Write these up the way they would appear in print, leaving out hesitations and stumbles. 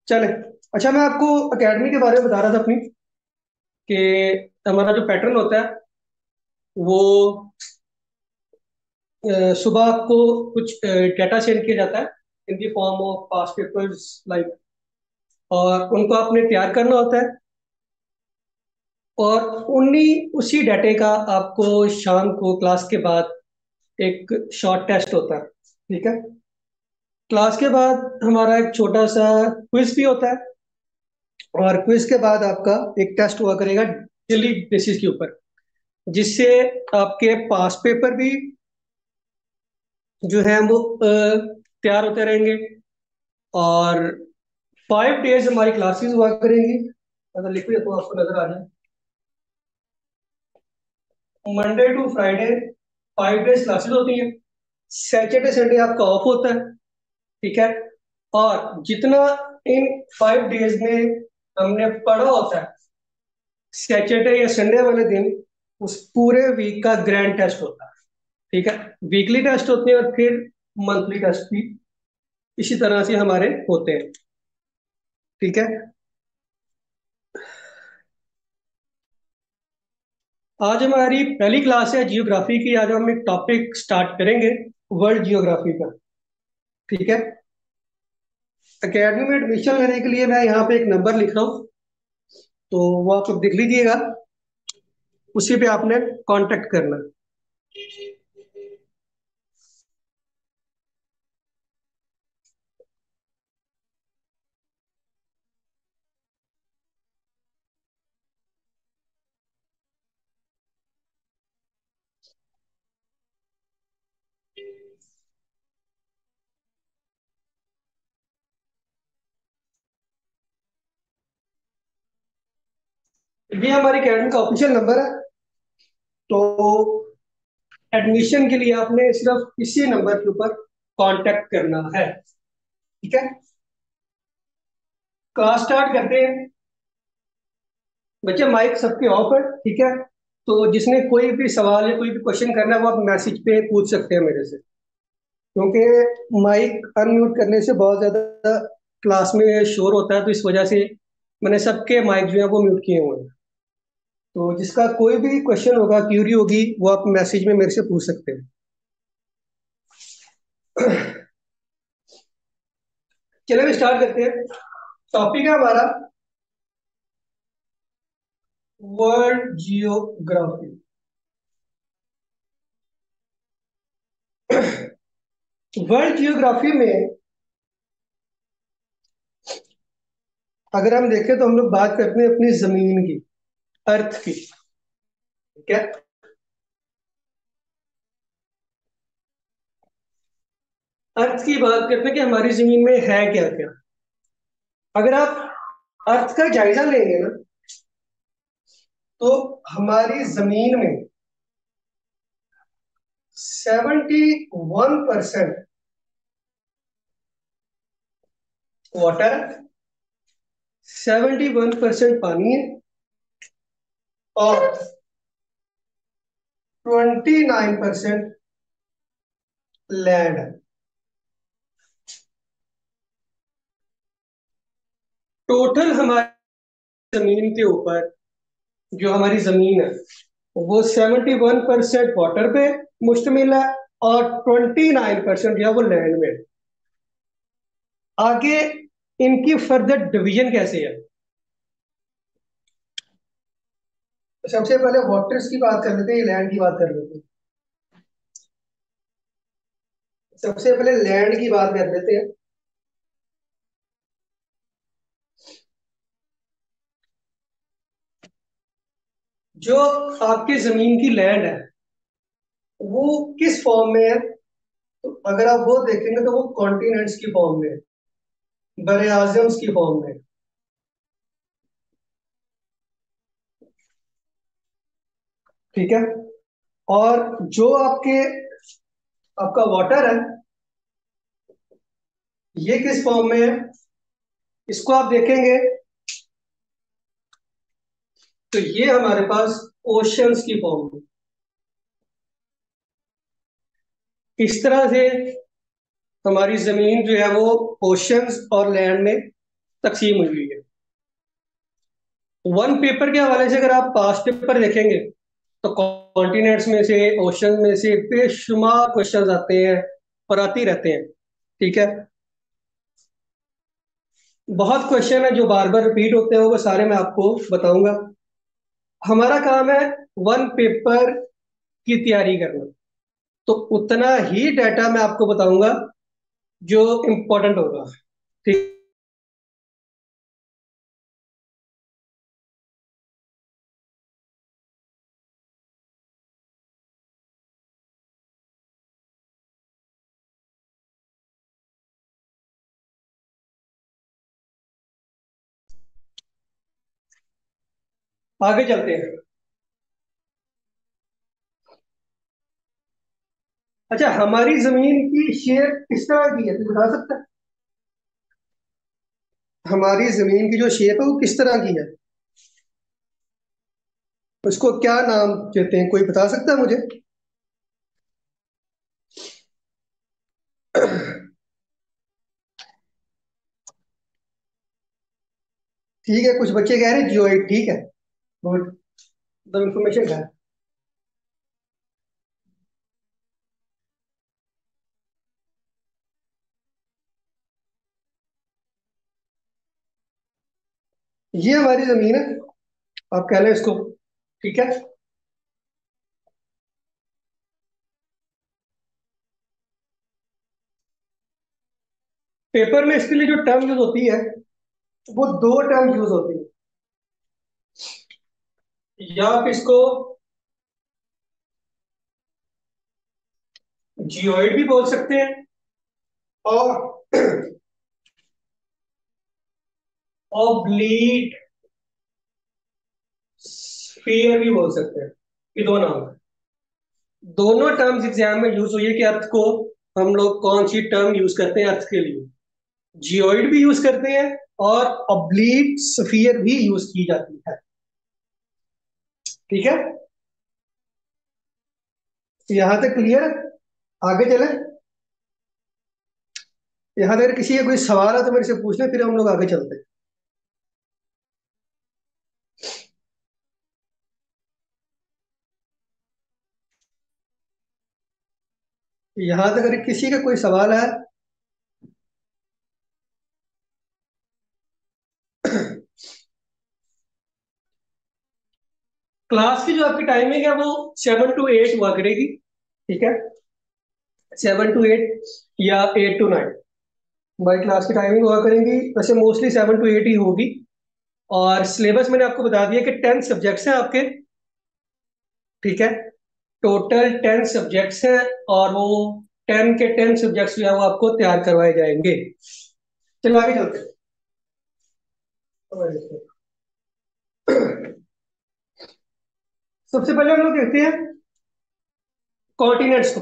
चले। अच्छा, मैं आपको एकेडमी के बारे में बता रहा था अपनी कि हमारा जो पैटर्न होता है वो सुबह आपको कुछ डेटा सेंड किया जाता है in the form of past papers like, और उनको आपने तैयार करना होता है। और उन्हीं उसी डाटे का आपको शाम को क्लास के बाद एक शॉर्ट टेस्ट होता है। ठीक है। क्लास के बाद हमारा एक छोटा सा क्विज भी होता है, और क्विज के बाद आपका एक टेस्ट हुआ करेगा डेली बेसिस के ऊपर, जिससे आपके पास पेपर भी जो है वो तैयार होते रहेंगे। और 5 डेज हमारी क्लासेस हुआ करेंगी। अगर लिख देता हूँ आपको नजर आ जाए, Monday to Friday 5 days classes होती हैं। सैटरडे संडे आपका ऑफ होता है। ठीक है। और जितना इन 5 डेज में हमने पढ़ा होता है सैटरडे या संडे वाले दिन, उस पूरे वीक का ग्रैंड टेस्ट होता है। ठीक है। वीकली टेस्ट होते हैं और फिर मंथली टेस्ट भी इसी तरह से हमारे होते हैं। ठीक है। आज हमारी पहली क्लास है जियोग्राफी की। आज हम एक टॉपिक स्टार्ट करेंगे, वर्ल्ड जियोग्राफी का। ठीक है। एकेडमी में एडमिशन लेने के लिए मैं यहाँ पे एक नंबर लिख रहा हूँ, तो वो आप लोग देख लीजिएगा। उसी पे आपने कांटेक्ट करना। ये हमारी एकेडमी का ऑफिशियल नंबर है। तो एडमिशन के लिए आपने सिर्फ इसी नंबर के ऊपर कांटेक्ट करना है। ठीक है। क्लास स्टार्ट करते हैं। बच्चे माइक सबके ऑफ है। ठीक है। तो जिसने कोई भी सवाल या कोई भी क्वेश्चन करना है वो आप मैसेज पे पूछ सकते हैं मेरे से, क्योंकि माइक अनम्यूट करने से बहुत ज्यादा क्लास में शोर होता है, तो इस वजह से मैंने सबके माइक जो है वो म्यूट किए हुए हैं। तो जिसका कोई भी क्वेश्चन होगा, क्यूरी होगी, वो आप मैसेज में मेरे से पूछ सकते हैं। चलिए भी स्टार्ट करते हैं। टॉपिक है हमारा वर्ल्ड जियोग्राफी। वर्ल्ड जियोग्राफी में अगर हम देखें तो हम लोग बात करते हैं अपनी जमीन की, अर्थ की। ठीक है। अर्थ की बात करते हैं कि हमारी जमीन में है क्या क्या। अगर आप अर्थ का जायजा लेंगे ना, तो हमारी जमीन में 71% वाटर, 71% पानी है, और 29% लैंड है। टोटल हमारी जमीन के ऊपर जो हमारी जमीन है वो 71% वाटर पे मुश्तमिल है, और 29% जो है वो लैंड में है। आगे इनकी फर्दर डिवीजन कैसे है? सबसे पहले वाटर्स की बात कर लेते हैं, लैंड की बात कर लेते हैं। सबसे पहले लैंड की बात कर लेते हैं। जो आपकी जमीन की लैंड है वो किस फॉर्म में है? तो अगर आप वो देखेंगे तो वो कॉन्टिनेंट्स की फॉर्म में है, बड़े आजम्स की फॉर्म में है। ठीक है। और जो आपका वाटर है, ये किस फॉर्म में है? इसको आप देखेंगे तो ये हमारे पास ओशंस की फॉर्म में। इस तरह से हमारी जमीन जो है वो ओशंस और लैंड में तकसीम हुई हुई है। वन पेपर के हवाले से अगर आप पास्ट पेपर देखेंगे तो कॉन्टिनेंट्स में से, ओशन में से बेशुमार क्वेश्चंस आते हैं और आते ही रहते हैं। ठीक है। बहुत क्वेश्चन है जो बार बार रिपीट होते हैं, वो सारे मैं आपको बताऊंगा। हमारा काम है वन पेपर की तैयारी करना, तो उतना ही डाटा मैं आपको बताऊंगा जो इम्पोर्टेंट होगा। ठीक। आगे चलते हैं। अच्छा, हमारी जमीन की शेप किस तरह की है, तू बता सकता है? हमारी जमीन की जो शेप है वो किस तरह की है? उसको क्या नाम देते हैं, कोई बता सकता है मुझे? ठीक है, कुछ बच्चे कह रहे हैं जियोइड। ठीक है, गुड, द इंफॉर्मेशन है। ये हमारी जमीन है, आप कह लें इसको। ठीक है। पेपर में इसके लिए जो टर्म यूज होती है वो दो टर्म यूज होती है। या आप इसको जियोइड भी बोल सकते हैं, और ऑब्लीट स्फीयर भी बोल सकते हैं। ये दो नाम है। दोनों टर्म्स एग्जाम में यूज हुई है कि अर्थ को हम लोग कौन सी टर्म यूज करते हैं अर्थ के लिए। जियोइड भी यूज करते हैं और ऑब्लीट स्फीयर भी यूज की जाती है। ठीक है, यहां तक क्लियर है? आगे चले। यहां तक किसी का कोई सवाल है तो मेरे से पूछ ले, फिर हम लोग आगे चलते हैं। यहां तक अगर किसी का कोई सवाल है। क्लास की जो आपकी टाइमिंग है वो 7 to 8 हुआ करेगी। ठीक है, 7 to 8 या 8 to 9 हमारी क्लास की टाइमिंग हुआ करेंगी। वैसे मोस्टली 7 to 8 ही होगी। और सिलेबस मैंने आपको बता दिया कि 10 सब्जेक्ट्स हैं आपके। ठीक है, टोटल 10 सब्जेक्ट्स हैं, और वो 10 के 10 सब्जेक्ट्स जो है वो आपको तैयार करवाए जाएंगे। चलो आगे चलते हैं। सबसे पहले हम लोग देखते हैं कॉन्टिनेंट्स को,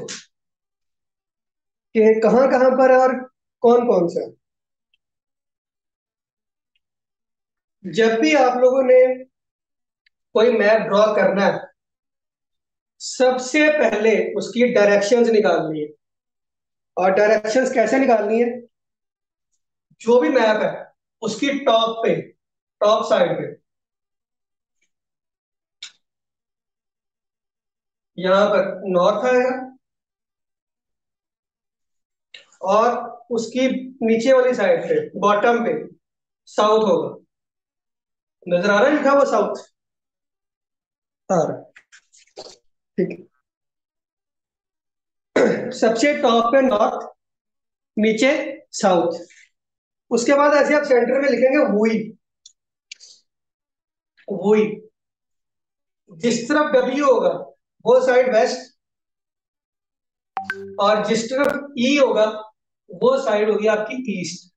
कि कहाँ कहाँ पर है और कौन कौन सा है। जब भी आप लोगों ने कोई मैप ड्रॉ करना है, सबसे पहले उसकी डायरेक्शंस निकालनी है। और डायरेक्शंस कैसे निकालनी है? जो भी मैप है उसकी टॉप पे, टॉप साइड पे, यहां पर नॉर्थ आएगा, और उसकी नीचे वाली साइड पे, बॉटम पे, साउथ होगा। नजर आ रहा है लिखा हुआ साउथ? आ रहा है। ठीक है, सबसे टॉप पे नॉर्थ, नीचे साउथ। उसके बाद ऐसे आप सेंटर में लिखेंगे वुई। वुई, जिस तरफ डब्ल्यू होगा वो साइड वेस्ट, और जिस तरफ ई होगा वो साइड होगी आपकी ईस्ट।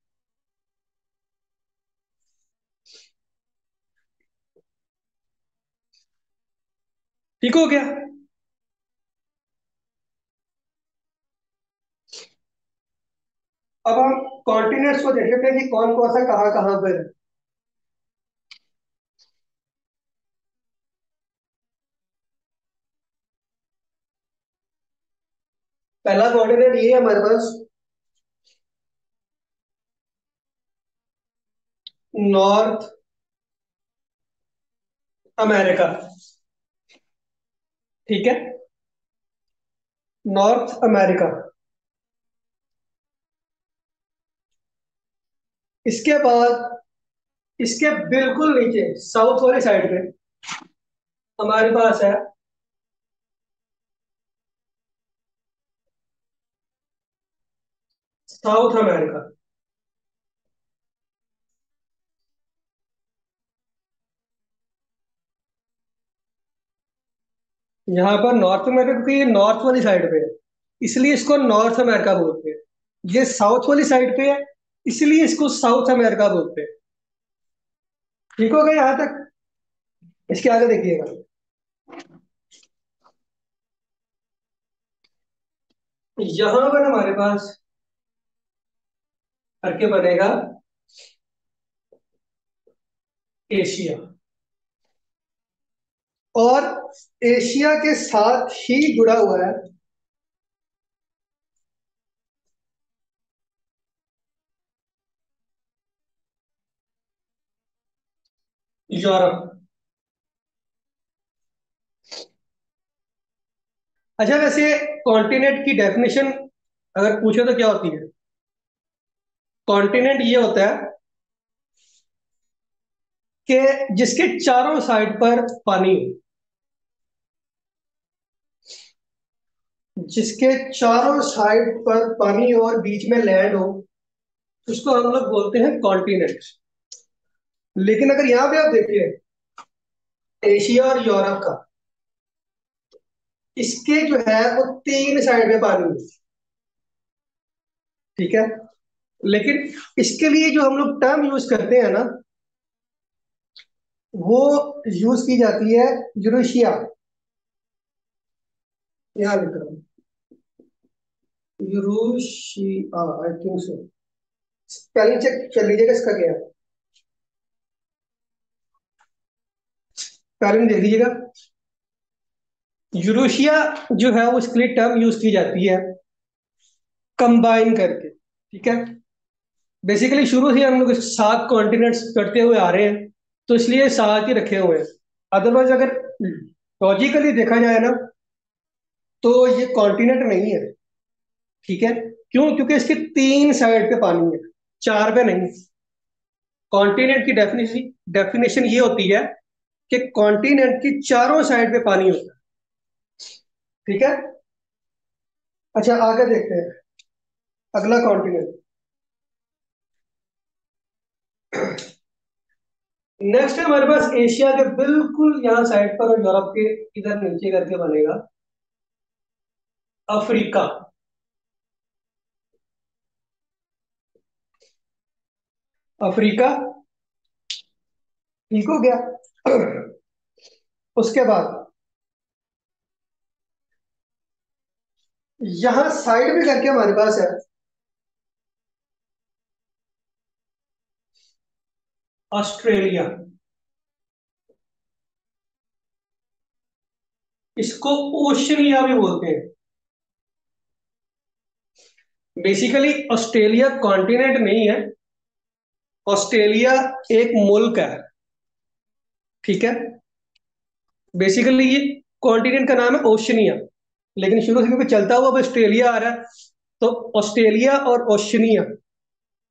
ठीक हो गया? अब हम कॉन्टिनेंट्स को देख लेते हैं कि कौन कौन सा कहाँ कहाँ पर है। पहला कोऑर्डिनेट ये है हमारे पास, नॉर्थ अमेरिका। ठीक है, नॉर्थ अमेरिका। इसके बाद इसके बिल्कुल नीचे साउथ वाली साइड पे हमारे पास है साउथ अमेरिका। यहाँ पर नॉर्थ अमेरिका, क्योंकि ये नॉर्थ वाली साइड पे है इसलिए इसको नॉर्थ अमेरिका बोलते हैं। ये साउथ वाली साइड पे है इसलिए इसको साउथ अमेरिका बोलते हैं। ठीक हो गया यहाँ तक? इसके आगे देखिएगा। यहाँ पर हमारे पास करके बनेगा एशिया। और एशिया के साथ ही जुड़ा हुआ है यूरोप। अच्छा, वैसे कॉन्टिनेंट की डेफिनेशन अगर पूछे तो क्या होती है? कॉन्टिनेंट ये होता है कि जिसके चारों साइड पर पानी हो। जिसके चारों साइड पर पानी और बीच में लैंड हो उसको हम लोग बोलते हैं कॉन्टिनेंट। लेकिन अगर यहां पे आप देखिए एशिया और यूरोप का, इसके जो है वो तीन साइड में पानी है। ठीक है, लेकिन इसके लिए जो हम लोग टर्म यूज करते हैं ना, वो यूज की जाती है यूरेशिया। यहाँ लिख रहा हूँ यूरोशिया, आई थिंक सो। पहले चेक कर लीजिएगा इसका क्या है, पहले में देख लीजिएगा। यूरोशिया जो है वो इसके लिए टर्म यूज की जाती है कंबाइन करके। ठीक है, बेसिकली शुरू से हम लोग सात कॉन्टिनेंट्स करते हुए आ रहे हैं तो इसलिए सात ही रखे हुए हैं। अदरवाइज अगर लॉजिकली देखा जाए ना तो ये कॉन्टिनेंट नहीं है। ठीक है, क्यों? क्योंकि इसके तीन साइड पे पानी है, चार पे नहीं। कॉन्टिनेंट की डेफिनेशन डेफिनेशन ये होती है कि कॉन्टिनेंट की चारों साइड पे पानी होता है। ठीक है, अच्छा आगे देखते हैं अगला कॉन्टिनेंट। नेक्स्ट है हमारे पास एशिया के बिल्कुल यहाँ साइड पर और यूरोप के इधर नीचे करके बनेगा अफ्रीका। अफ्रीका, ठीक हो गया। उसके बाद यहां साइड में करके हमारे पास है ऑस्ट्रेलिया। इसको ओशनिया भी बोलते हैं। बेसिकली ऑस्ट्रेलिया कॉन्टिनेंट नहीं है, ऑस्ट्रेलिया एक मुल्क है। ठीक है, बेसिकली ये कॉन्टिनेंट का नाम है ओशनिया, लेकिन शुरू से क्योंकि चलता हुआ अब ऑस्ट्रेलिया आ रहा है तो ऑस्ट्रेलिया और ओशनिया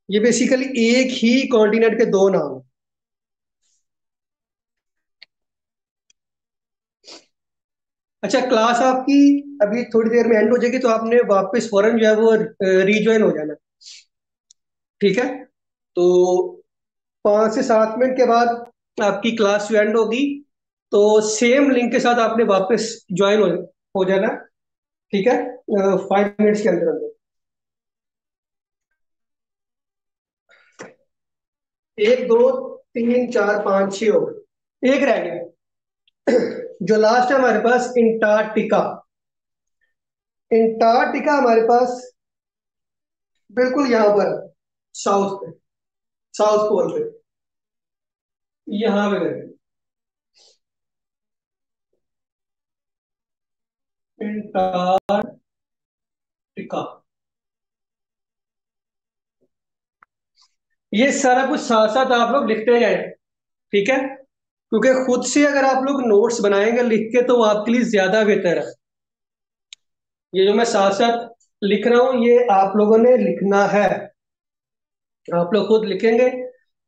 ये बेसिकली एक ही कॉन्टिनेंट के दो नाम हैं। अच्छा, क्लास आपकी अभी थोड़ी देर में एंड हो जाएगी तो आपने वापस फौरन जो है वो रीज्वाइन हो जाना। ठीक है, तो 5 से 7 मिनट के बाद आपकी क्लास जो एंड होगी तो सेम लिंक के साथ आपने वापस ज्वाइन हो जाना। ठीक है, 5 मिनट्स के अंदर अंदर। 1 2 3 4 5 6 हो गए, एक रह गया। जो लास्ट है हमारे पास इंटार्कटिका। इंटार्कटिका हमारे पास बिल्कुल यहाँ पर साउथ पे, साउथ पोल पे, यहाँ पे गए इंटार्कटिका। ये सारा कुछ साथ साथ आप लोग लिखते गए, ठीक है, क्योंकि खुद से अगर आप लोग नोट्स बनाएंगे लिख के तो वो आपके लिए ज्यादा बेहतर है। ये जो मैं साथ साथ लिख रहा हूं ये आप लोगों ने लिखना है। आप लोग खुद लिखेंगे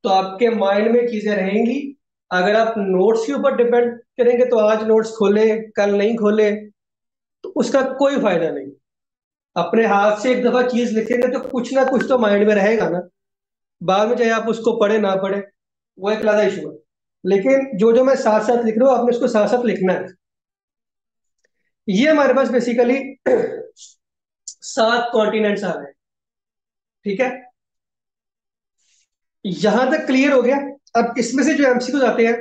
तो आपके माइंड में चीजें रहेंगी। अगर आप नोट्स के ऊपर डिपेंड करेंगे तो आज नोट्स खोले कल नहीं खोले तो उसका कोई फायदा नहीं। अपने हाथ से एक दफा चीज लिखेंगे तो कुछ ना कुछ तो माइंड में रहेगा ना। बाद में चाहे आप उसको पढ़े ना पढ़े वो एक अलग इशू है। लेकिन जो जो मैं साथ साथ लिख रहा हूँ आपने उसको साथ साथ लिखना है। ये हमारे पास बेसिकली 7 कॉन्टिनेंट्स आ गए, ठीक है। यहां तक क्लियर हो गया। अब इसमें से जो एमसीक्यूज आते हैं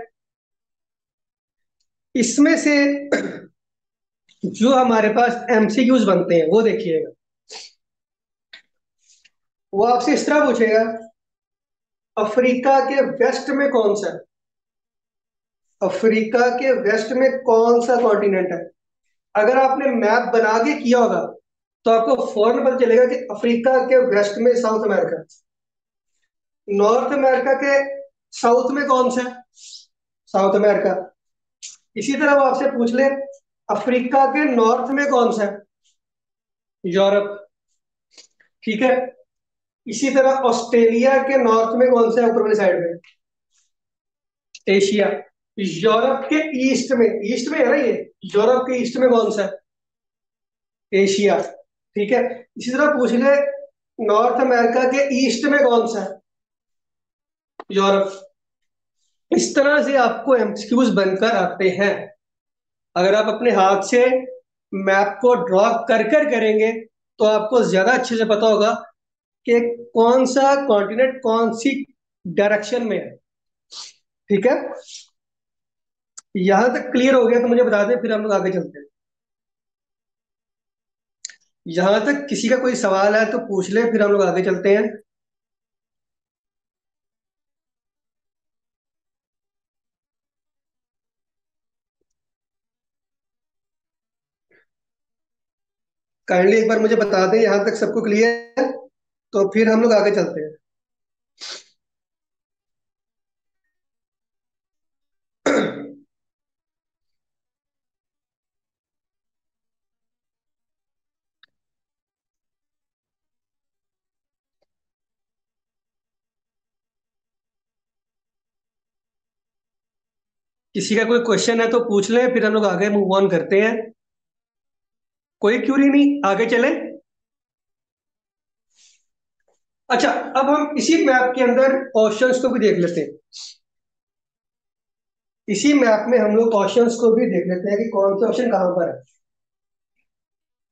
इसमें से जो हमारे पास एमसीक्यूज बनते हैं वो देखिएगा। वो आपसे इस तरह पूछेगा, अफ्रीका के वेस्ट में कौन सा है? अफ्रीका के वेस्ट में कौन सा कॉन्टिनेंट है? अगर आपने मैप बना के किया होगा तो आपको फौरन पता चलेगा कि अफ्रीका के वेस्ट में साउथ अमेरिका। नॉर्थ अमेरिका के साउथ में कौन सा है? South America. इसी तरह वो आपसे पूछ ले, अफ्रीका के नॉर्थ में कौन सा है? यूरोप, ठीक है। इसी तरह ऑस्ट्रेलिया के नॉर्थ में कौन सा है, ऊपर वाली साइड में? एशिया। यूरोप के ईस्ट में है ना ये, यूरोप के ईस्ट में कौन सा है? एशिया, ठीक है। इसी तरह पूछ ले, नॉर्थ अमेरिका के ईस्ट में कौन सा है? यूरोप। इस तरह से आपको एमसीक्यूज बनकर आते हैं। अगर आप अपने हाथ से मैप को ड्रॉ कर कर करेंगे तो आपको ज्यादा अच्छे से पता होगा कि कौन सा कॉन्टिनेंट कौन सी डायरेक्शन में है, ठीक है। यहां तक क्लियर हो गया तो मुझे बता दें फिर हम लोग आगे चलते हैं। यहां तक किसी का कोई सवाल है तो पूछ ले फिर हम लोग आगे चलते हैं। काइंडली एक बार मुझे बता दें यहां तक सबको क्लियर है तो फिर हम लोग आगे चलते हैं। किसी का कोई क्वेश्चन है तो पूछ ले फिर हम लोग आगे मूव ऑन करते हैं। कोई क्यूरी नहीं, आगे चले। अच्छा, अब हम इसी मैप के अंदर ऑप्शंस को भी देख लेते हैं। इसी मैप में हम लोग ऑप्शंस को भी देख लेते हैं कि कौन सा ऑप्शन कहां पर है,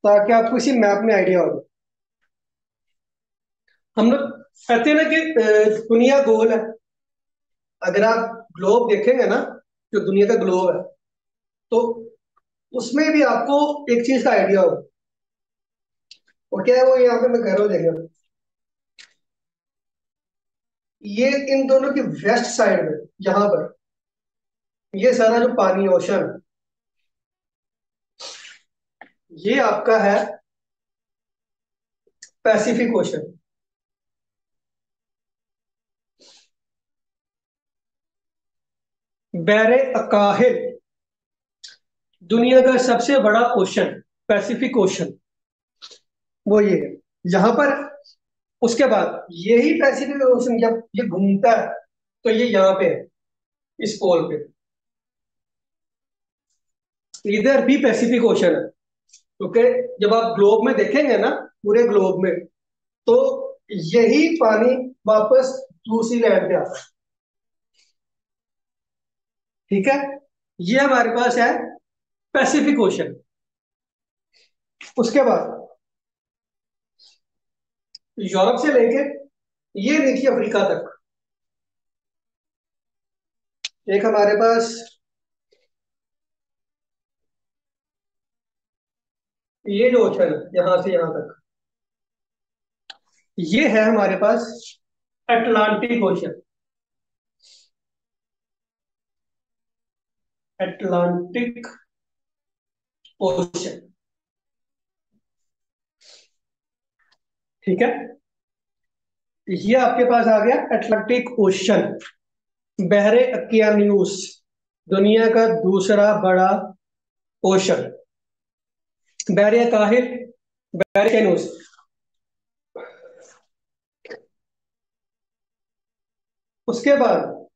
ताकि आपको इसी मैप में आइडिया हो। हम लोग कहते हैं ना कि दुनिया गोल है। अगर आप ग्लोब देखेंगे ना, जो दुनिया का ग्लोब है, तो उसमें भी आपको एक चीज का आइडिया हो। और क्या है वो, यहाँ पे मैं कह रहा हूँ देखिए, ये इन दोनों की वेस्ट साइड में, यहाँ पर ये सारा जो पानी ओशन, ये आपका है पैसिफिक ओशन। बैरे अकाहिल दुनिया का सबसे बड़ा ओशन, पैसिफिक ओशन, वो ये है यहाँ पर। उसके बाद यही पैसिफिक ओशन जब ये घूमता है तो ये यहाँ पे है, इस पोल पे। इधर भी पैसिफिक ओशन है, क्योंकि जब आप ग्लोब में देखेंगे ना, पूरे ग्लोब में, तो यही पानी वापस दूसरी लैंड पे आता है, ठीक है। ये हमारे पास है पैसिफिक ओशन। उसके बाद यूरोप से लेके ये देखिए अफ्रीका तक एक हमारे पास ये जो ओशन है यहां से यहां तक, ये है हमारे पास अटलांटिक ओशन। अटलांटिक ओशन, ठीक है। ये आपके पास आ गया अटलांटिक ओशन, बहरे अकियानियुस, दुनिया का दूसरा बड़ा ओशन। बहरे काहिल, बहरे कैनूस। उसके बाद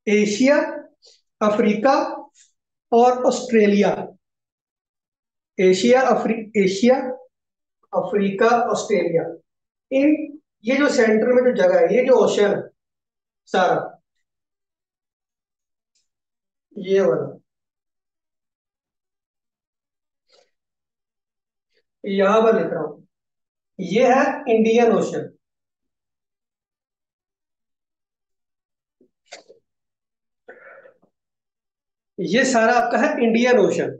एशिया, अफ्रीका और ऑस्ट्रेलिया। Asia, Africa, Australia. इन ये जो सेंटर में जो जगह है, ये जो ओशन है सारा, ये वाला, यहां पर लिख रहा हूं, ये है इंडियन ओशन। ये सारा आपका है इंडियन ओशन।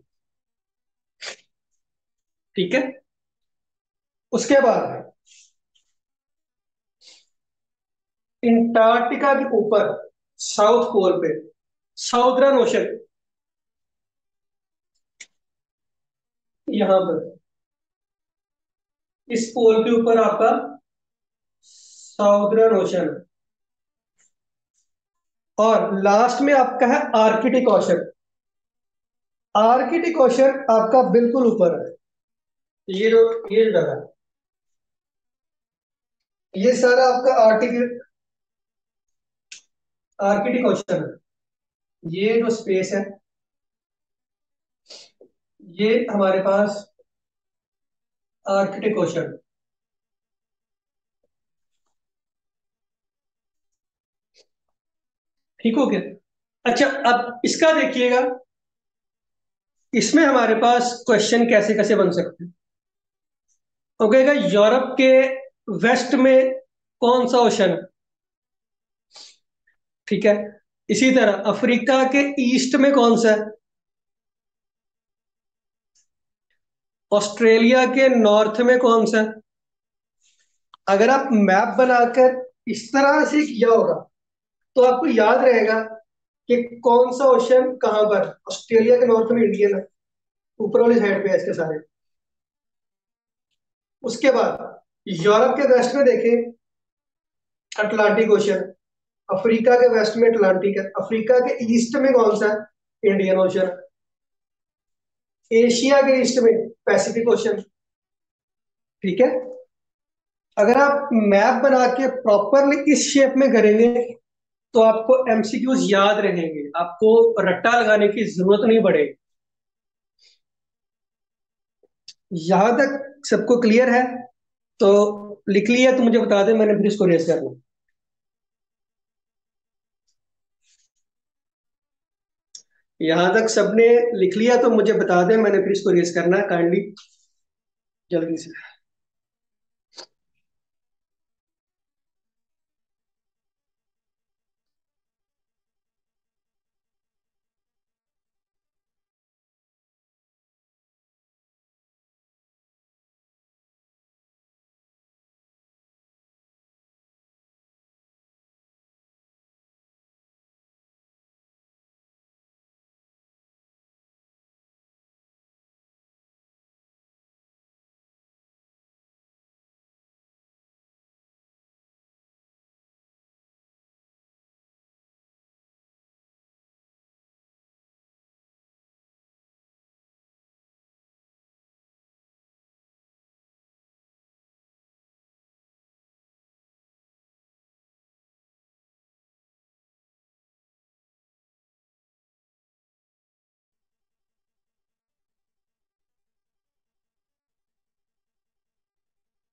ठीक है। उसके बाद अंटार्कटिका के ऊपर, साउथ पोल पे, साउदर्न ओशन, यहां पर इस पोल के ऊपर आपका साउदर्न ओशन। और लास्ट में आपका है आर्कटिक ओशन। आर्कटिक ओशन आपका बिल्कुल ऊपर है। ये जो जगह है, ये सारा आपका आर्कटिक ओशन है। ये जो स्पेस है, ये हमारे पास आर्कटिक ओशन। ठीक हो गया। अच्छा, अब इसका देखिएगा, इसमें हमारे पास क्वेश्चन कैसे कैसे बन सकते हैं। वो कहेगा यूरोप के वेस्ट में कौन सा ओशन है। ठीक है। इसी तरह अफ्रीका के ईस्ट में कौन सा है। ऑस्ट्रेलिया के नॉर्थ में कौन सा है। अगर आप मैप बनाकर इस तरह से किया होगा तो आपको याद रहेगा कि कौन सा ओशन कहां पर। ऑस्ट्रेलिया के नॉर्थ में इंडियन है, ऊपर वाली साइड पे है इसके सारे। उसके बाद यूरोप के वेस्ट में देखें, अटलांटिक ओशन। अफ्रीका के वेस्ट में अटलांटिक है। अफ्रीका के ईस्ट में कौन सा है, इंडियन ओशन। एशिया के ईस्ट में पैसिफिक ओशन। ठीक है। अगर आप मैप बना के प्रॉपरली इस शेप में करेंगे तो आपको एमसीक्यूज याद रहेंगे, आपको रट्टा लगाने की जरूरत नहीं पड़ेगी। यहां तक सबको क्लियर है? तो लिख लिया तो मुझे बता दें, मैंने फिर इसको रेस करना। यहां तक सबने लिख लिया तो मुझे बता दें, मैंने फिर इसको रेस करना है काइंडली, जल्दी से।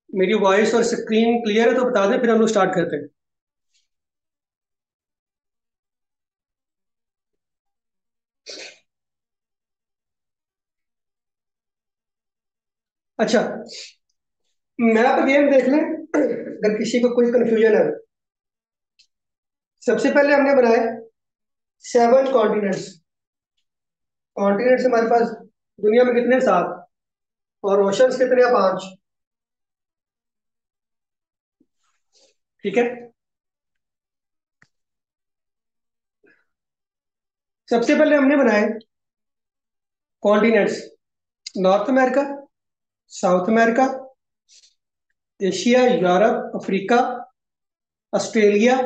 मेरी वॉइस और स्क्रीन क्लियर है तो बता दें, फिर हम लोग स्टार्ट करते हैं। अच्छा, मैप अगेन देख लें अगर किसी को कोई कंफ्यूजन है। सबसे पहले हमने बनाए 7 कॉन्टिनेंट्स। कॉन्टिनेंट्स हमारे पास दुनिया में कितने, 7। और ओशंस कितने हैं, 5। ठीक है। सबसे पहले हमने बनाए continents, north America, south America, Asia, Europe, Africa, Australia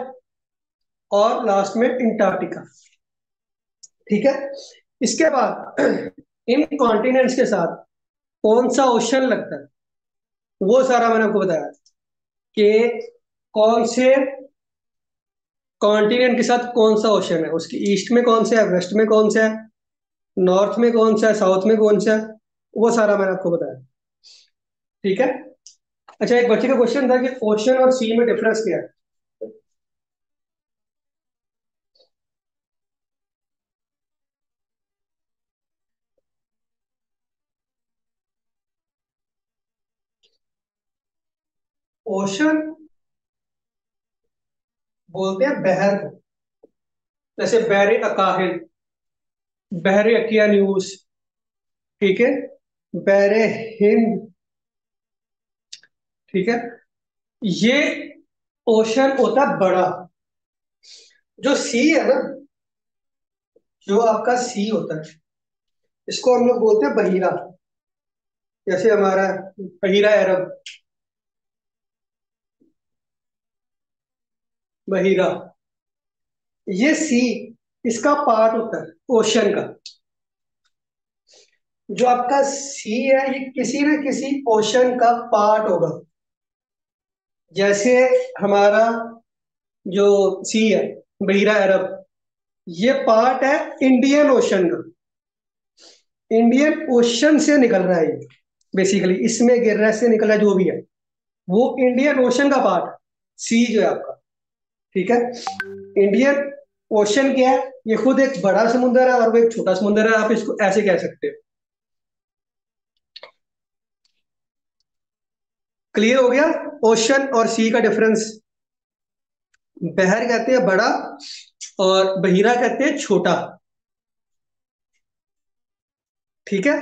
और लास्ट में अंटार्कटिका। ठीक है। इसके बाद इन कॉन्टिनेंट्स के साथ कौन सा ओशन लगता है, वो सारा मैंने आपको बताया कि कौन से कॉन्टिनेंट के साथ कौन सा ओशन है, उसकी ईस्ट में कौन सा है, वेस्ट में कौन सा है, नॉर्थ में कौन सा है, साउथ में कौन सा है, वो सारा मैंने आपको बताया। ठीक है। अच्छा, एक बच्चे का क्वेश्चन था कि ओशन और सी में डिफरेंस क्या है। ओशन बोलते हैं बहर को, जैसे बहरे अकाहिल, बहरे अकियानूस, ठीक है, बहरे हिंद, ठीक है। ये ओशन होता है बड़ा। जो सी है ना, जो आपका सी होता है, इसको हम लोग बोलते हैं बहीरा। जैसे हमारा बहीरा अरब, बहीरा, ये सी इसका पार्ट होता है ओशन का। जो आपका सी है ये किसी न किसी ओशन का पार्ट होगा। जैसे हमारा जो सी है, बहीरा अरब, ये पार्ट है इंडियन ओशन का। इंडियन ओशन से निकल रहा है ये, बेसिकली इसमें गिर रहा है, से निकल रहा है, जो भी है वो इंडियन ओशन का पार्ट, सी जो है आपका। ठीक है। इंडियन ओशन क्या है, ये खुद एक बड़ा समुंदर है और वो एक छोटा समुंदर है, आप इसको ऐसे कह सकते हो। क्लियर हो गया ओशन और सी का डिफरेंस। बहर कहते हैं बड़ा और बहीरा कहते हैं छोटा। ठीक है।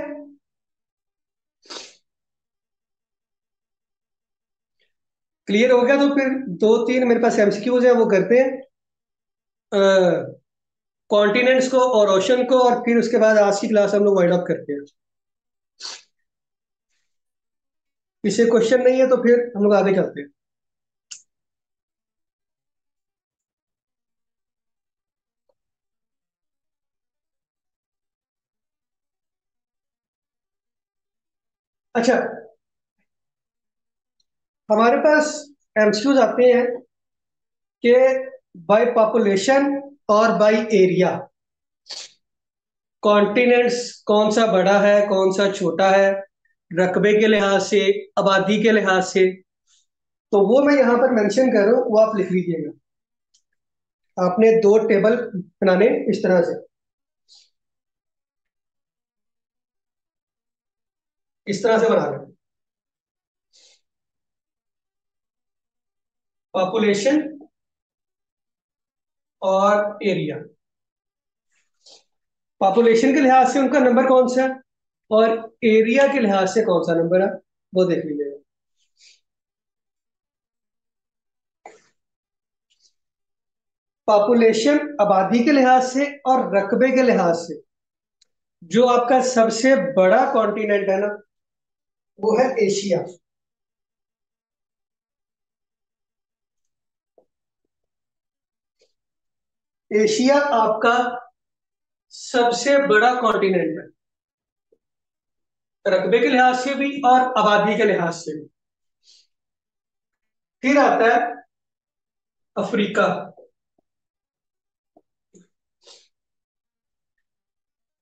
क्लियर हो गया तो फिर दो तीन मेरे पास एमसीक्यूज है, वो करते हैं कॉन्टिनेंट्स को और ओशन को, और फिर उसके बाद आज की क्लास हम लोग वाइंड अप करते हैं। किसी क्वेश्चन नहीं है तो फिर हम लोग आगे चलते हैं। अच्छा, हमारे पास एमसीक्यूज आते हैं कि बाय पॉपुलेशन और बाय एरिया कॉन्टिनेंट्स कौन सा बड़ा है, कौन सा छोटा है, रकबे के लिहाज से, आबादी के लिहाज से। तो वो मैं यहाँ पर मेंशन कर रहा हूँ, वो आप लिख लीजिएगा। आपने दो टेबल बनाने इस तरह से, इस तरह से बना लें। पॉपुलेशन और एरिया, पॉपुलेशन के लिहाज से उनका नंबर कौन सा है और एरिया के लिहाज से कौन सा नंबर है, वो देख लीजिएगा। पॉपुलेशन आबादी के लिहाज से और रकबे के लिहाज से जो आपका सबसे बड़ा कॉन्टिनेंट है ना, वो है एशिया। एशिया आपका सबसे बड़ा कॉन्टिनेंट है, रकबे के लिहाज से भी और आबादी के लिहाज से भी। फिर आता है अफ्रीका।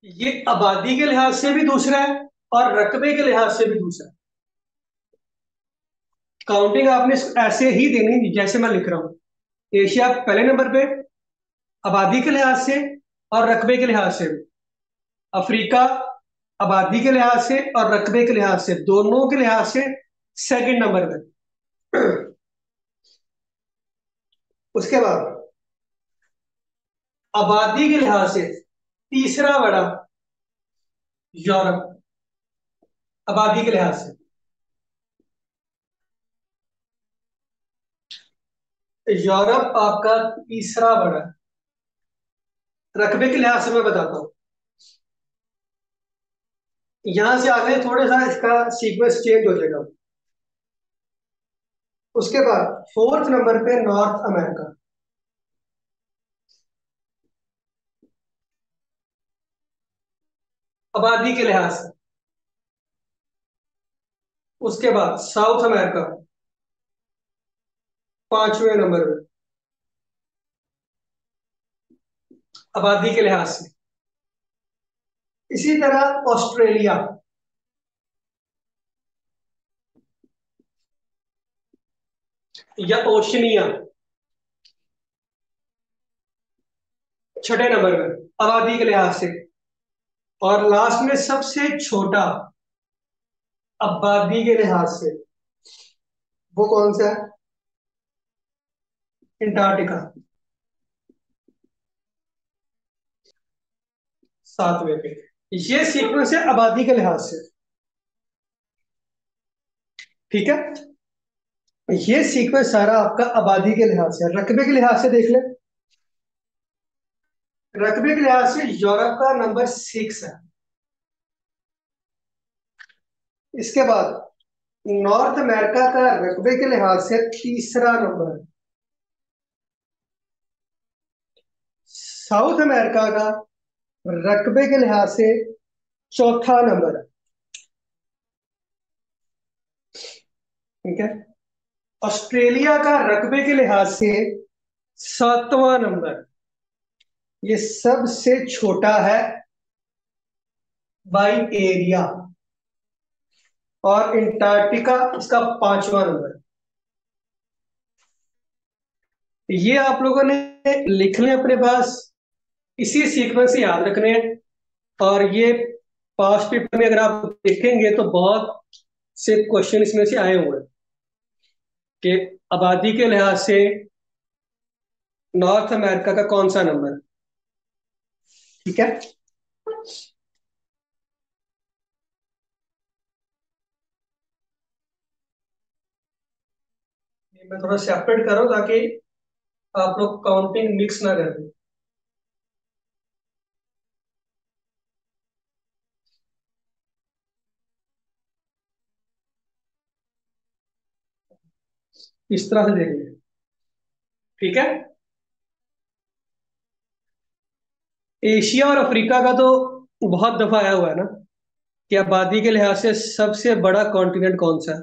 ये आबादी के लिहाज से भी दूसरा है और रकबे के लिहाज से भी दूसरा है। काउंटिंग आपने ऐसे ही देनी जैसे मैं लिख रहा हूं। एशिया पहले नंबर पे आबादी के लिहाज से और रकबे के लिहाज से भी। अफ्रीका आबादी के लिहाज से और रकबे के लिहाज से, दोनों के लिहाज से सेकंड नंबर पे। उसके बाद आबादी के लिहाज से तीसरा बड़ा यूरोप, आबादी के लिहाज से। यूरोप आपका तीसरा बड़ा, रकबे के लिहाज से मैं बताता हूँ। यहां से आगे थोड़ा सा इसका सीक्वेंस चेंज हो जाएगा। उसके बाद फोर्थ नंबर पे नॉर्थ अमेरिका। आबादी के लिहाज से। उसके बाद साउथ अमेरिका, पांचवें नंबर पे आबादी के लिहाज से। इसी तरह ऑस्ट्रेलिया, या ओशनिया, छठे नंबर पे आबादी के लिहाज से। और लास्ट में सबसे छोटा आबादी के लिहाज से, वो कौन सा है? अंटार्कटिका, सातवें पे। ये सीक्वेंस है आबादी के लिहाज से। ठीक है, ये सीक्वेंस सारा आपका आबादी के लिहाज से। रकबे के लिहाज से देख ले। रकबे के लिहाज से यूरोप का नंबर 6 है। इसके बाद नॉर्थ अमेरिका का रकबे के लिहाज से तीसरा नंबर है। साउथ अमेरिका का रकबे के लिहाज से चौथा नंबर है। ठीक है, ऑस्ट्रेलिया का रकबे के लिहाज से सातवां नंबर। ये सबसे छोटा है बाई एरिया। और अंटार्कटिका इसका पांचवा नंबर। ये आप लोगों ने लिखने अपने पास, इसी सीक्वेंस से याद रखने हैं। और ये पास्ट पेपर में अगर आप देखेंगे तो बहुत से क्वेश्चन इसमें से आए हुए हैं कि आबादी के लिहाज से नॉर्थ अमेरिका का कौन सा नंबर है। ठीक है, ये मैं थोड़ा सेपरेट कर रहा हूं ताकि आप लोग काउंटिंग मिक्स ना कर दें। इस तरह से देखेंगे। ठीक है, एशिया और अफ्रीका का तो बहुत दफा आया हुआ है ना कि आबादी के लिहाज से सबसे बड़ा कॉन्टिनेंट कौन सा है।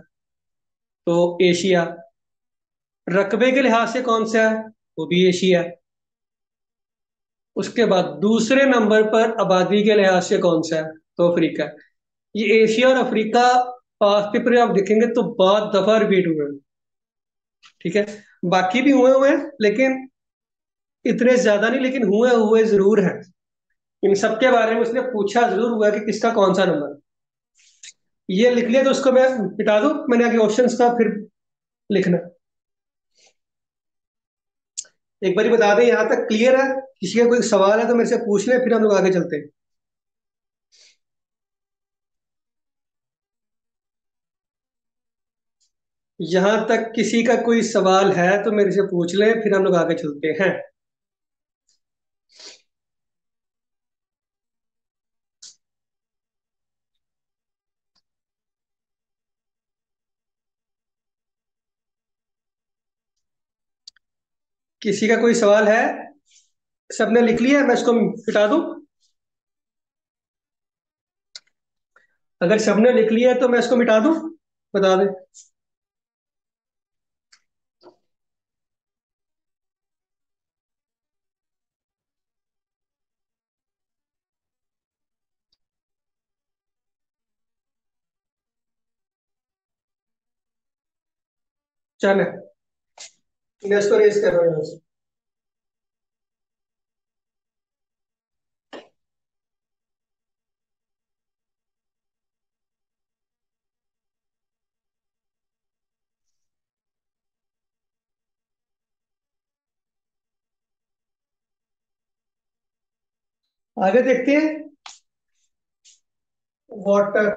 तो एशिया। रकबे के लिहाज से कौन सा है? वो भी एशिया है। उसके बाद दूसरे नंबर पर आबादी के लिहाज से कौन सा है? तो अफ्रीका है। ये एशिया और अफ्रीका पास पेपर में आप देखेंगे तो बहुत दफा रिपीट हुए हैं। ठीक है, बाकी भी हुए हुए हैं लेकिन इतने ज्यादा नहीं, लेकिन हुए हुए जरूर हैं। इन सबके बारे में उसने पूछा जरूर हुआ है कि किसका कौन सा नंबर है। ये लिख लिया तो उसको मैं मिटा दूं, मैंने आगे ऑप्शंस का फिर लिखना। एक बार बता दें, यहां तक क्लियर है? किसी का कोई सवाल है तो मेरे से पूछ ले, फिर हम लोग आगे चलते हैं। यहां तक किसी का कोई सवाल है तो मेरे से पूछ ले, फिर हम लोग आगे चलते हैं। किसी का कोई सवाल है? सबने लिख लिया? मैं इसको मिटा दूं? अगर सबने लिख लिया है तो मैं इसको मिटा दूं? बता दे। चल, मैं इसको रेस कर रहा हूँ यहाँ से। आगे देखते हैं। वाटर,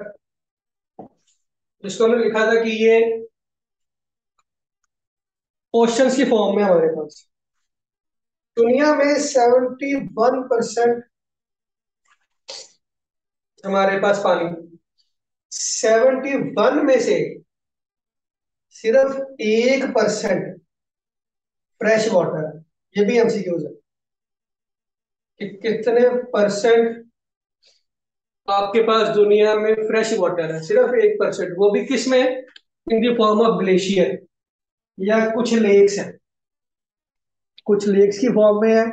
जिसको हमने लिखा था कि ये ओशंस की फॉर्म में हमारे पास। दुनिया में 71% हमारे पास पानी। 71 में से सिर्फ 1% फ्रेश वाटर है। ये भी एमसीक्यूज है कि कितने परसेंट आपके पास दुनिया में फ्रेश वाटर है। सिर्फ 1%, वो भी किस में, in the form of glacier, या कुछ लेक्स है, कुछ लेक्स की फॉर्म में है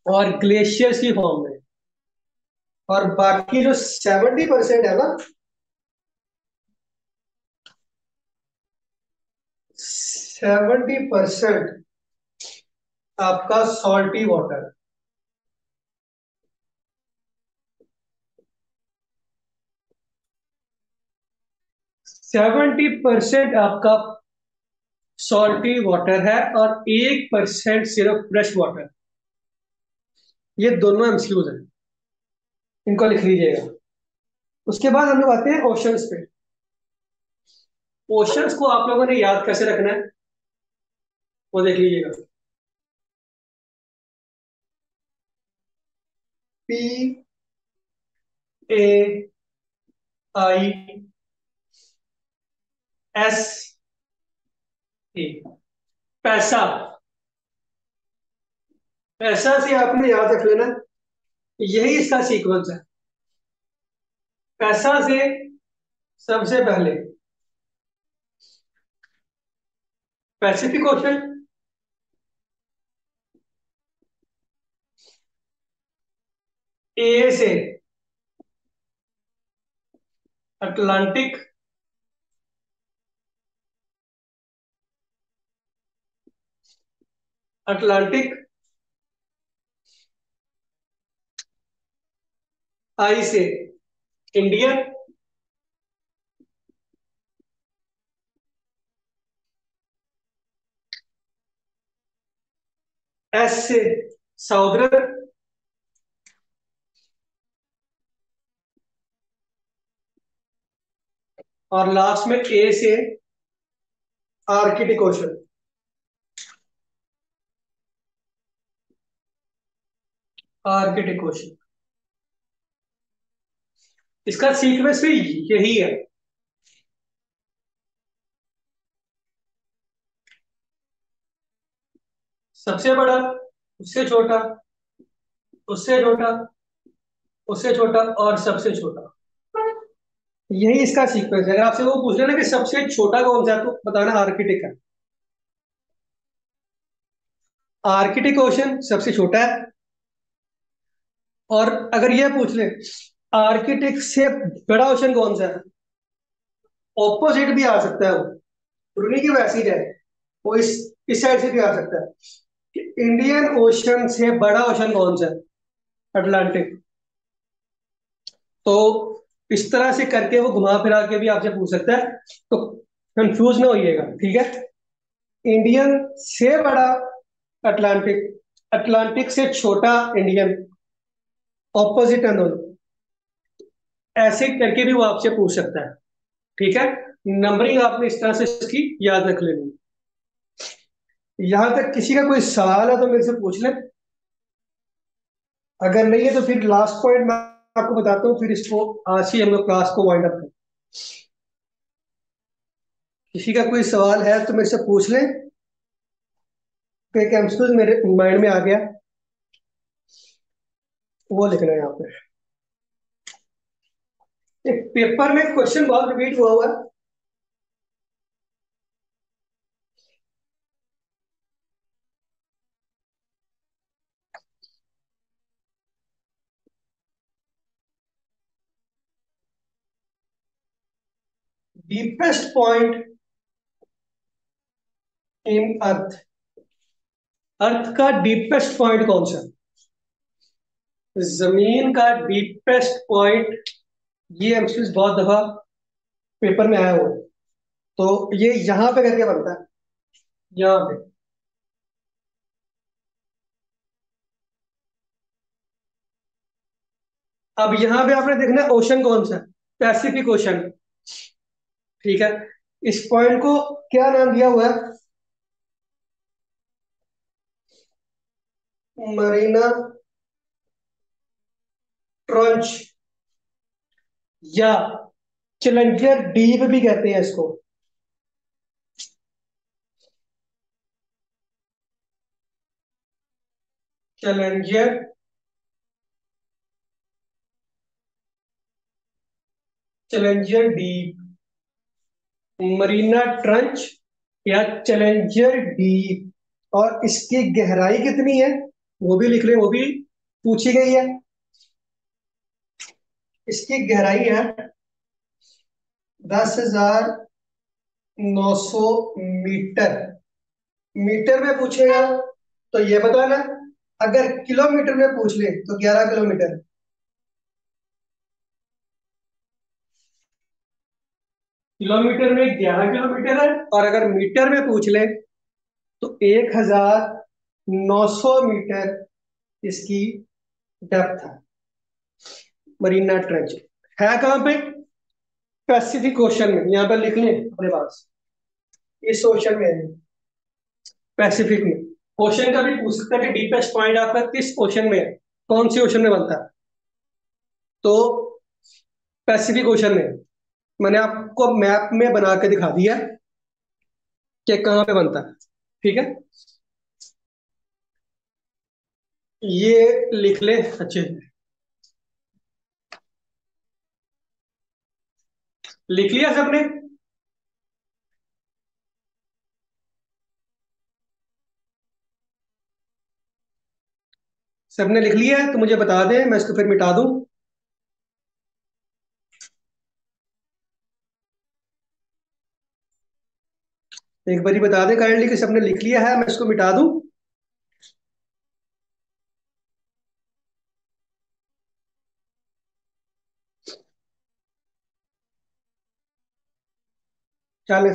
और ग्लेशियर्स की फॉर्म में। और बाकी जो 70% है ना, 70% आपका सॉल्टी वाटर। 70% आपका सॉल्टी वाटर है और 1% सिर्फ फ्रेश वाटर। ये दोनों एमसीक्यूज हैं, इनको लिख लीजिएगा। उसके बाद हम लोग आते हैं ओशंस पे। ओशंस को आप लोगों ने याद कैसे रखना है, वो देख लीजिएगा। P A I S A, पैसा। पैसा से आपने याद रख लेना, यही इसका सीक्वेंस है। पैसा से सबसे पहले पैसिफिक ओशन, ए से अटलांटिक, अटलांटिक। आई से इंडियन, एस से साउदर्न, और लास्ट में ए से आर्कटिक ओशन। आर्कटिक ओशन, इसका सीक्वेंस भी यही है। सबसे बड़ा, उससे छोटा, उससे छोटा, उससे छोटा और सबसे छोटा, यही इसका सीक्वेंस है। अगर आपसे वो पूछ लेना कि सबसे छोटा कौन सा है, तो बताना आर्कटिक है। आर्कटिक ओशन सबसे छोटा है। और अगर ये पूछ ले आर्कटिक से बड़ा ओशन कौन सा है, ऑपोजिट भी आ सकता है वो, जरूरी कि वैसे ही रहे, वो इस साइड से भी आ सकता है कि इंडियन ओशन से बड़ा ओशन कौन सा है, अटलांटिक। तो इस तरह से करके वो घुमा फिरा के भी आपसे पूछ सकता है, तो कंफ्यूज ना होइएगा, ठीक है। इंडियन से बड़ा अटलांटिक, अटलांटिक से छोटा इंडियन, ऑपोजिट है दोनों, ऐसे करके भी वो आपसे पूछ सकता है, ठीक है। नंबरिंग आपने इस तरह से इसकी याद रख लेनी। यहां तक किसी का कोई सवाल है तो मेरे से पूछ ले, अगर नहीं है तो फिर लास्ट पॉइंट मैं आपको बताता हूँ, फिर इसको आज ही हम लोग क्लास को वाइंड अप करें। किसी का कोई सवाल है तो मेरे से पूछ ले। तो एक एमसीक्यू मेरे माइंड में आ गया, वो लिखना है यहाँ पे। एक पेपर में क्वेश्चन बहुत रिपीट हुआ हुआ है। डीपेस्ट पॉइंट इन अर्थ, अर्थ का डीपेस्ट पॉइंट कौन सा है, जमीन का डीपेस्ट पॉइंट। ये एमसीक्यूज बहुत दफा पेपर में आया हुआ है। तो ये यहां पे करके बनता है, यहाँ पे। अब यहाँ पे आपने देखना है ओशन कौन सा है, पैसिफिक ओशन, ठीक है। इस पॉइंट को क्या नाम दिया हुआ है, मरीना ट्रंच, या चैलेंजर डीप भी कहते हैं इसको। Challenger, challenger deep, Marina trench या चैलेंजर डीप, और इसकी गहराई कितनी है वो भी लिख लें, वो भी पूछी गई है। इसकी गहराई है 10,900 मीटर। मीटर में पूछेगा तो ये बताना, अगर किलोमीटर में पूछ ले तो 11 किलोमीटर। किलोमीटर में 11 किलोमीटर है, और अगर मीटर में पूछ ले तो 1,900 मीटर इसकी डेप्थ है। मरीना ट्रेंच है कहाँ पे? पैसिफिक ओशन में, यहाँ पर लिख लें अपने पास, इस ओशन में है, पैसिफिक में। ओशन का भी पूछ सकता है कि डीपेस्ट पॉइंट आपका किस ओशन में है, कौन सी ओशन में बनता है, तो पैसिफिक ओशन में है। मैंने आपको मैप में बना के दिखा दिया कि कहाँ पे बनता है। ठीक है, ये लिख ले अच्छे से। लिख लिया सबने? सबने लिख लिया है तो मुझे बता दें, मैं इसको फिर मिटा दूं। एक बारी बता दें काइंडली कि सबने लिख लिया है, मैं इसको मिटा दूं। चले,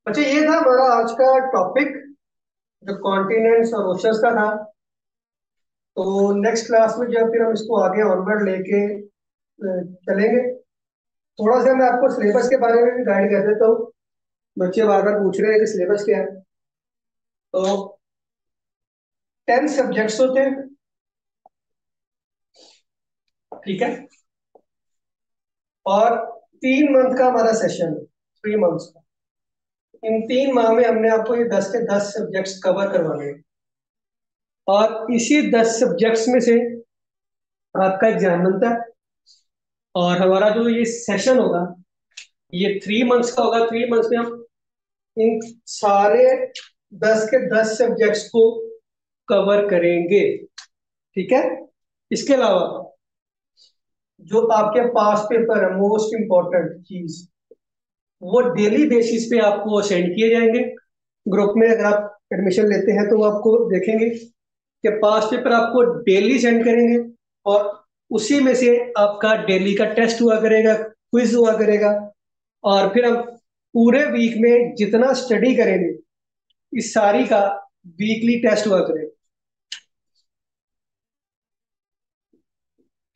अच्छा ये था हमारा आज का टॉपिक, जो कॉन्टिनेंट्स और ओशंस का था। तो नेक्स्ट क्लास में जब फिर हम इसको आगे ऑनवर्ड लेके चलेंगे। थोड़ा सा मैं आपको सिलेबस के बारे में भी गाइड कर देता हूँ। बच्चे बार बार पूछ रहे हैं कि सिलेबस क्या है। तो 10 सब्जेक्ट्स होते हैं, ठीक है, और 3 मंथ का हमारा सेशन है, 3 मंथ्स का। इन 3 माह में हमने आपको ये 10 के 10 सब्जेक्ट्स कवर करवाने हैं, और इसी 10 सब्जेक्ट्स में से आपका एग्जाम बनता है। और हमारा जो ये सेशन होगा, ये 3 मंथ्स का होगा। 3 मंथ्स में हम इन सारे 10 के 10 सब्जेक्ट्स को कवर करेंगे, ठीक है। इसके अलावा जो आपके पास पेपर है, मोस्ट इंपॉर्टेंट चीज, वो डेली बेसिस पे आपको सेंड किए जाएंगे। ग्रुप में अगर आप एडमिशन लेते हैं तो वो आपको देखेंगे कि पास पेपर आपको डेली सेंड करेंगे, और उसी में से आपका डेली का टेस्ट हुआ करेगा, क्विज हुआ करेगा। और फिर हम पूरे वीक में जितना स्टडी करेंगे, इस सारी का वीकली टेस्ट हुआ करेगा,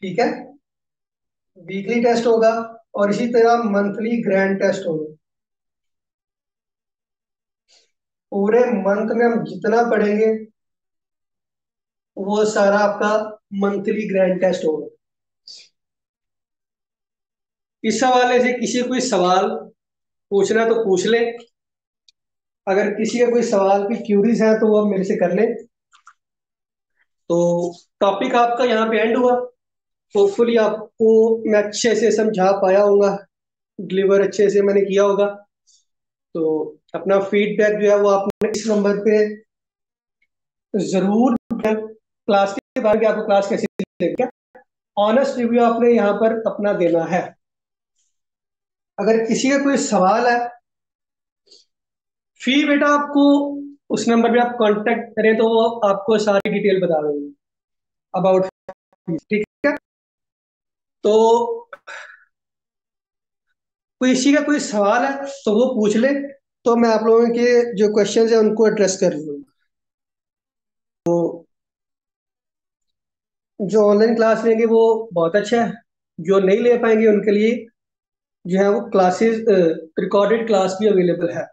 ठीक है। वीकली टेस्ट होगा, और इसी तरह मंथली ग्रैंड टेस्ट होगा। पूरे मंथ में हम जितना पढ़ेंगे वो सारा आपका मंथली ग्रैंड टेस्ट होगा। इस हवाले से किसी कोई सवाल पूछना तो पूछ ले। अगर किसी का कोई सवाल की क्यूरीज है तो वो मेरे से कर ले। तो टॉपिक आपका यहाँ पे एंड हुआ। होपफुली आपको मैं अच्छे से समझा पाया होगा, डिलीवर अच्छे से मैंने किया होगा। तो अपना फीडबैक जो है वो आपने इस नंबर पे जरूर, क्लास के बारे में आपको क्लास कैसी लगी, क्या ऑनेस्ट रिव्यू आपने यहाँ पर अपना देना है। अगर किसी का कोई सवाल है, फी बेटा आपको उस नंबर पे आप कांटेक्ट करें तो वो आपको सारी डिटेल बता देंगे अबाउट फीस, ठीक है। तो कोई किसी का कोई सवाल है तो वो पूछ ले, तो मैं आप लोगों के जो क्वेश्चंस है उनको एड्रेस कर लूँगा। तो जो ऑनलाइन क्लास लेंगे वो बहुत अच्छा है, जो नहीं ले पाएंगे उनके लिए जो है वो क्लासेस, रिकॉर्डेड क्लास भी अवेलेबल है।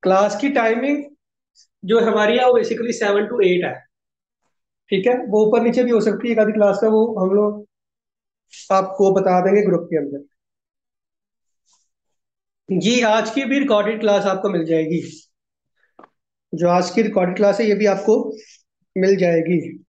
क्लास की टाइमिंग जो हमारी है वो बेसिकली 7 to 8 है, ठीक है। वो ऊपर नीचे भी हो सकती है एक आधी क्लास का, वो हम लोग आपको बता देंगे ग्रुप के अंदर। जी, आज की भी रिकॉर्डेड क्लास आपको मिल जाएगी। जो आज की रिकॉर्डेड क्लास है ये भी आपको मिल जाएगी।